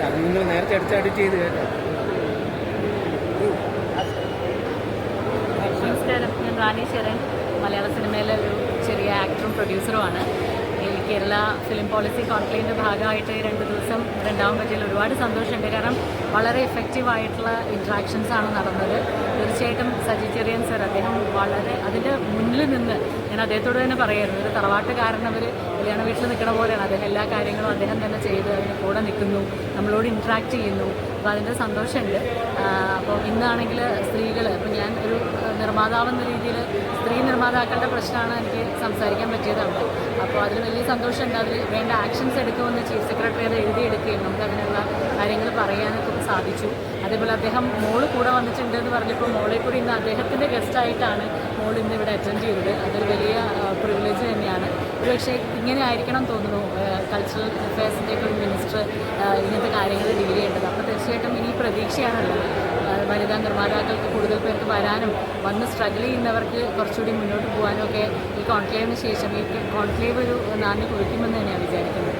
അത് നിങ്ങൾ നേരത്തെ എഡിറ്റ് ചെയ്ത് കേട്ടോ. നമസ്കാരം, ഞാൻ റാണി ശരൺ, മലയാള സിനിമയിലെ ഒരു ചെറിയ ആക്ടറും പ്രൊഡ്യൂസറുമാണ്. ഈ കേരള ഫിലിം പോളിസി കോൺക്ലേവിൻ്റെ ഭാഗമായിട്ട് 2 ദിവസം ഉണ്ടാവാൻ പറ്റിയതിൽ ഒരുപാട് സന്തോഷമുണ്ട്. കാരണം വളരെ എഫക്റ്റീവായിട്ടുള്ള ഇൻട്രാക്ഷൻസ് ആണ് നടന്നത്. തീർച്ചയായിട്ടും സജി ചെറിയൻ സർ, അദ്ദേഹം വളരെ അതിൻ്റെ മുന്നിൽ നിന്ന് ഞാൻ അദ്ദേഹത്തോട് തന്നെ പറയായിരുന്നു, ഒരു തറവാട്ടുകാരൻ അവർ കല്യാണ വീട്ടിൽ നിൽക്കണ പോലെയാണ്. അദ്ദേഹം എല്ലാ കാര്യങ്ങളും അദ്ദേഹം തന്നെ ചെയ്ത് അതിന് കൂടെ നിൽക്കുന്നു, നമ്മളോട് ഇൻട്രാക്ട് ചെയ്യുന്നു. അപ്പോൾ അതിൻ്റെ സന്തോഷമുണ്ട്. അപ്പോൾ ഇന്നാണെങ്കിൽ സ്ത്രീകൾ, ഇപ്പോൾ ഞാൻ ഒരു നിർമ്മാതാവെന്ന രീതിയിൽ സ്ത്രീ നിർമ്മാതാക്കളുടെ പ്രശ്നമാണ് എനിക്ക് സംസാരിക്കാൻ പറ്റിയതാണ്. അപ്പോൾ അതിൽ വലിയ സന്തോഷമുണ്ട്. അതിൽ വേണ്ട ആക്ഷൻസ് എടുക്കുമെന്ന് ചീഫ് സെക്രട്ടറി അത് എഴുതിയെടുക്കുകയും നമുക്ക് അതിനുള്ള കാര്യങ്ങൾ പറയാനൊക്കെ സാധിച്ചു. അതേപോലെ അദ്ദേഹം മോള് കൂടെ വന്നിട്ടുണ്ട് എന്ന് പറഞ്ഞപ്പോൾ മോളെ കൂടി ഇന്ന് അദ്ദേഹത്തിൻ്റെ ഗസ്റ്റായിട്ടാണ് മോൾ ഇന്ന് ഇവിടെ അറ്റൻഡ് ചെയ്തത്. അതൊരു വലിയ പ്രിവിലേജ് തന്നെയാണ്. ഒരുപക്ഷെ ഇങ്ങനെ ആയിരിക്കണം തോന്നുന്നു കൾച്ചറൽ അഫയേഴ്സിൻ്റെ ഒരു മിനിസ്റ്റർ ഇങ്ങനത്തെ കാര്യങ്ങൾ ഡീൽ ചെയ്യേണ്ടത്. അപ്പോൾ തീർച്ചയായിട്ടും ഇനി പ്രതീക്ഷയാണുള്ളത്. വനിതാ നിർമ്മാതാക്കൾക്ക് കൂടുതൽ പേർക്ക് വരാനും വന്ന് സ്ട്രഗിൾ ചെയ്യുന്നവർക്ക് കുറച്ചുകൂടി മുന്നോട്ട് പോകാനും ഒക്കെ ഈ കോൺക്ലേവിന് ശേഷം ഈ കോൺക്ലേവ് ഒരു നാന്ദി കുറിക്കുമെന്ന് തന്നെയാണ് വിചാരിക്കുന്നത്.